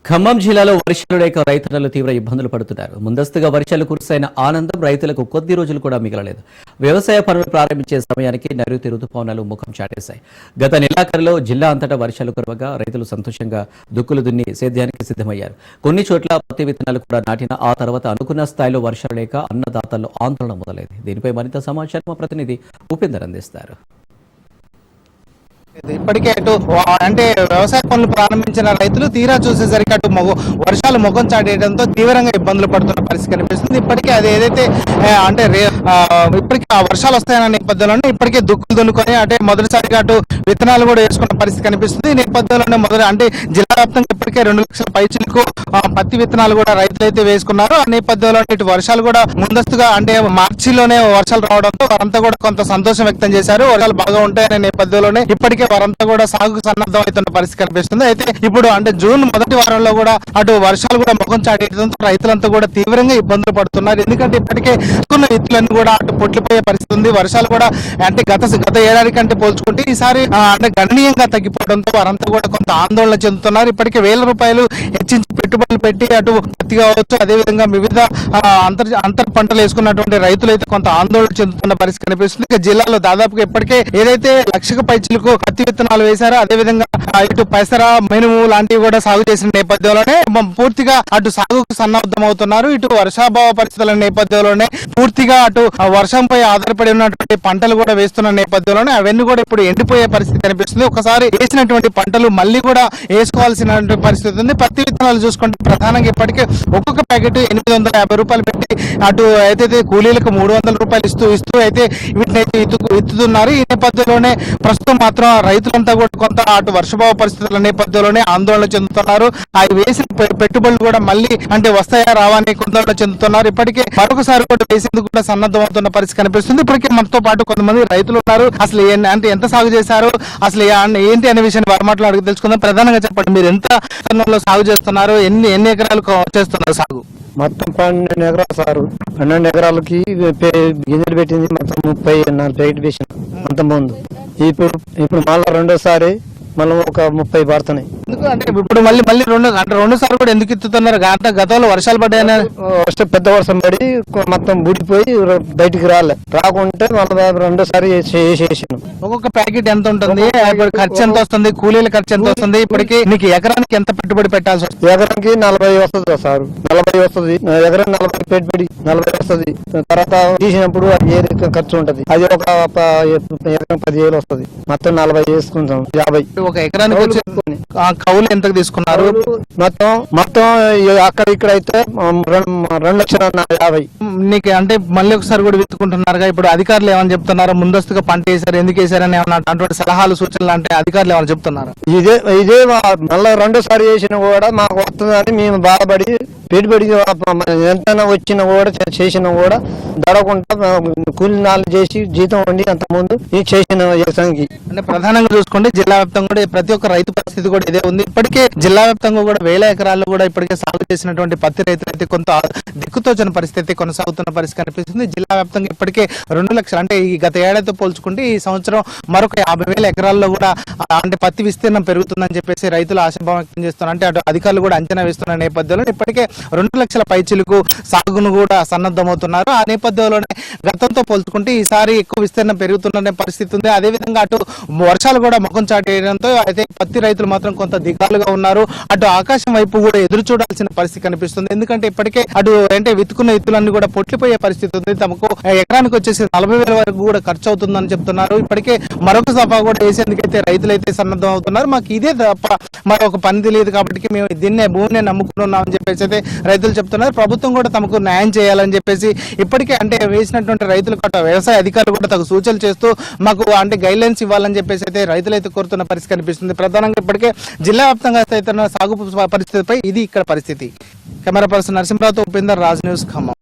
ఖమ్మం జిల్లాలో వర్షాలు లేక రైతులు తీవ్ర ఇబ్బందులు పడుతున్నారు. ముందస్తుగా వర్షాలు కురిసైన ఆనందం రైతులకు కొద్ది రోజులు కూడా మిగలలేదు. వ్యవసాయ పనులు ప్రారంభించే సమయానికి నైరుతి రుతుపవనాలు ముఖం చాటేశాయి. గత నెలాఖరులో జిల్లా అంతటా వర్షాలు కురవగా రైతులు సంతోషంగా దుక్కులు దున్ని సేద్యానికి సిద్ధమయ్యారు. కొన్ని చోట్ల పత్తి విత్తనాలు కూడా నాటిన ఆ తర్వాత అనుకున్న స్థాయిలో వర్షాలు లేక అన్నదాతల్లో ఆందోళన మొదలైంది. దీనిపై మరింత సమాచారం మా ప్రతినిధి ఉపేందర్ అందిస్తారు. ఇప్పటికే అటు అంటే వ్యవసాయ పనులు ప్రారంభించిన రైతులు తీరా చూసేసరికి అటు వర్షాలు ముఖం చాటేయడంతో తీవ్రంగా ఇబ్బందులు పడుతున్న పరిస్థితి కనిపిస్తుంది. ఇప్పటికే అది ఏదైతే అంటే ఇప్పటికీ ఆ వర్షాలు వస్తాయన్న నేపథ్యంలోనే ఇప్పటికే దుక్కులు దున్నుకొని అంటే మొదటిసారిగా అటు విత్తనాలు కూడా వేసుకున్న పరిస్థితి కనిపిస్తుంది. ఈ నేపథ్యంలోనే అంటే జిల్లా వ్యాప్తంగా ఇప్పటికే 2 లక్షల పైచిలకు పత్తి విత్తనాలు కూడా రైతులు అయితే వేసుకున్నారు. ఆ నేపథ్యంలో ఇటు వర్షాలు కూడా ముందస్తుగా అంటే మార్చిలోనే వర్షాలు రావడంతో వారంతా కూడా కొంత సంతోషం వ్యక్తం చేశారు. వర్షాలు బాగా ఉంటాయనే నేపథ్యంలోనే ఇప్పటికే వారంతా కూడా సాగుకు సన్నద్ధం అవుతున్న పరిస్థితి కనిపిస్తుంది. అయితే ఇప్పుడు అంటే జూన్ మొదటి వారంలో కూడా అటు వర్షాలు కూడా ముఖం చాటేయడంతో రైతులంతా కూడా తీవ్రంగా ఇబ్బందులు పడుతున్నారు. ఎందుకంటే ఇప్పటికే కొన్ని విత్తులన్నీ కూడా అటు పొట్లిపోయే పరిస్థితి ఉంది. వర్షాలు కూడా అంటే గత ఏడాది కంటే పోల్చుకుంటే ఈసారి అంటే గణనీయంగా తగ్గిపోవడంతో వారంతా కూడా కొంత ఆందోళన చెందుతున్నారు. ఇప్పటికే ₹1000 హెచ్చించి పెట్టుబడులు పెట్టి అటు పత్తి కావచ్చు, అదేవిధంగా వివిధ అంతర్ పంటలు వేసుకున్నటువంటి రైతులు అయితే కొంత ఆందోళన చెందుతున్న పరిస్థితి కనిపిస్తుంది. ఇక జిల్లాలో దాదాపుగా ఇప్పటికే ఏదైతే 1,00,000 పైచిలకు పత్తి విత్తనాలు వేశారో అదేవిధంగా ఇటు పెసర, మినుము లాంటివి కూడా సాగు చేసిన నేపథ్యంలోనే పూర్తిగా అటు సాగుకు సన్నద్ధం అవుతున్నారు. ఇటు వర్షాభావ పరిస్థితుల నేపథ్యంలోనే పూర్తిగా అటు వర్షంపై ఆధారపడి ఉన్నటువంటి పంటలు కూడా వేస్తున్న నేపథ్యంలోనే అవన్నీ కూడా ఇప్పుడు ఎండిపోయే పరిస్థితి కనిపిస్తుంది. ఒకసారి వేసినటువంటి పంటలు మళ్ళీ కూడా వేసుకోవాల్సినటువంటి పరిస్థితి ఉంది. పత్తి విత్తనాలు చూసుకుంటే ప్రధానంగా ఇప్పటికే ఒక్కొక్క ప్యాకెట్ ₹850 పెట్టి అటు అయితే కూలీలకు ₹300 ఇస్తూ అయితే వీటిని అయితే ఎత్తుతున్నారు. ఈ నేపథ్యంలోనే ప్రస్తుతం మాత్రం రైతులంతా కూడా కొంత అటు వర్షభావ పరిస్థితుల నేపథ్యంలోనే ఆందోళన చెందుతున్నారు. అవి వేసిన పెట్టుబడులు కూడా మళ్ళీ అంటే వస్తాయా రావా అని ఆందోళన చెందుతున్నారు. ఇప్పటికే మరొకసారి కూడా వేసేందుకు కూడా సన్నద్ధం అవుతున్న పరిస్థితి కనిపిస్తుంది. ఇప్పటికే మనతో పాటు కొంతమంది రైతులు ఉన్నారు. అసలు అంటే ఎంత సాగు చేశారు, అసలు ఏంటి అనే విషయాన్ని వారి మాటలు అడిగి తెలుసుకుందాం. ప్రధానంగా చెప్పండి, మీరు ఎంత సాగు చేస్తున్నారు, ఎన్ని ఎకరాలు చేస్తున్నారు సాగు? మొత్తం 12 ఎకరాలు సారు. 12 ఎకరాలకి గింజలు పెట్టింది మొత్తం 34 ప్యాకెట్ వేసిన అంత ముందు. ఇప్పుడు మళ్ళీ రెండోసారి మళ్ళీ ఒక 30 పడుతున్నాయి. అంటే ఇప్పుడు మళ్ళీ రెండు సార్లు కూడా ఎందుకు ఎత్తుతున్నారు? గతంలో వర్షాలు పడ్డాయని పెద్ద వర్షం పడి మొత్తం బుడిపోయి బయటికి రాకుంటే మళ్ళీ రెండోసారి వేసేసాను. ఒక్కొక్క ప్యాకెట్ ఎంత ఉంటుంది, ఖర్చు ఎంత వస్తుంది, కూలీల ఖర్చు ఎంత వస్తుంది? ఇప్పటికి నీకు ఎకరానికి ఎంత పెట్టుబడి పెట్టాల్సి వస్తుంది? ఎకరానికి 40 వస్తుంది సార్. 40 వస్తుంది. ఎకరం 40 పెట్టుబడి 40 వస్తుంది. తర్వాత తీసినప్పుడు అది ఖర్చు ఉంటది. అది ఒక ఎకరం 10,000 వస్తుంది. మొత్తం 40 వేసుకుంటాం. 50 ఒక ఎకరానికి వచ్చి కౌలు ఎంతకు తీసుకున్నారు? మొత్తం అక్కడ ఇక్కడ అయితే 2,50,000. నీకు అంటే మళ్ళీ ఒకసారి కూడా విత్తుకుంటున్నారుగా. ఇప్పుడు అధికారులు ఏమని చెప్తున్నారు? ముందస్తుగా పంట వేశారు, ఎందుకు వేశారని ఏమన్నా అటువంటి సలహాలు సూచనలు అంటే అధికారులు ఏమైనా చెప్తున్నారు? ఇదే మళ్ళీ రెండోసారి వేసినా కూడా మాకు వస్తుందని మేము బాధపడి పెట్టుబడి ఎంతైనా వచ్చినా కూడా చేసినా కూడా దడకుండా కూలి నాలు చేసి జీతం వండి అంత ముందు చేసిన వ్యవసాయానికి. అంటే ప్రధానంగా చూసుకుంటే జిల్లా వ్యాప్తంగా కూడా ప్రతి ఒక్క రైతు పరిస్థితి కూడా ఇదే ఉంది. ఇప్పటికే జిల్లా వ్యాప్తంగా కూడా 1000 ఎకరాల్లో కూడా ఇప్పటికే సాగు చేసినటువంటి పత్తి రైతులు అయితే కొంత దిక్కుతోచని పరిస్థితి కొనసాగుతున్న పరిస్థితి కనిపిస్తుంది. జిల్లా వ్యాప్తంగా ఇప్పటికే 2 లక్షలు అంటే ఈ గత ఏడాదితో పోల్చుకుంటే ఈ సంవత్సరం మరొక 50,000 ఎకరాల్లో కూడా అంటే పత్తి విస్తీర్ణం పెరుగుతుందని చెప్పేసి రైతులు ఆశాభావం వ్యక్తం చేస్తున్నారు. అంటే అటు అధికారులు కూడా అంచనా వేస్తున్న నేపథ్యంలో ఇప్పటికే 2 లక్షల పైచిలకు సాగును కూడా సన్నద్ధమవుతున్నారు. ఆ నేపథ్యంలోనే గతంతో పోల్చుకుంటే ఈసారి ఎక్కువ విస్తీర్ణం పెరుగుతున్న పరిస్థితి ఉంది. అదేవిధంగా అటు వర్షాలు కూడా ముఖం చాటేయడంతో అయితే పత్తి రైతులు మాత్రం కొంత దిగాలుగా ఉన్నారు. అటు ఆకాశం వైపు కూడా ఎదురు చూడాల్సిన పరిస్థితి కనిపిస్తుంది. ఎందుకంటే ఇప్పటికే అటు అంటే విత్తుకున్న ఎత్తులన్నీ కూడా పొట్లిపోయే పరిస్థితి ఉంది. తమకు ఎకరానికి వచ్చేసి 40,000 వరకు కూడా ఖర్చు అవుతుందని చెప్తున్నారు. ఇప్పటికే మరొక సభ కూడా వేసేందుకైతే రైతులైతే సన్నద్ధం అవుతున్నారు. మాకు ఇదే తప్ప మరొక పని తెలియదు కాబట్టి మేము భూమిని నమ్ముకున్నామని చెప్పేసి అయితే రైతులు చెప్తున్నారు. ప్రభుత్వం కూడా తమకు న్యాయం చేయాలని చెప్పేసి ఇప్పటికే అంటే వేసినటువంటి రైతులకు వ్యవసాయ అధికారులు కూడా తగు సూచనలు చేస్తూ మాకు అంటే గైడ్లైన్స్ ఇవ్వాలని చెప్పేసి అయితే రైతులైతే కోరుతున్న పరిస్థితి కనిపిస్తుంది. ప్రధానంగా ఇప్పటికే జిల్లా వ్యాప్తంగా అయితే సాగు పరిస్థితిపై ఇది ఇక్కడ పరిస్థితి. కెమెరా పర్సన్ నరసింహరావుతో ఉపేందర్, రాజ్ న్యూస్, ఖమ్మం.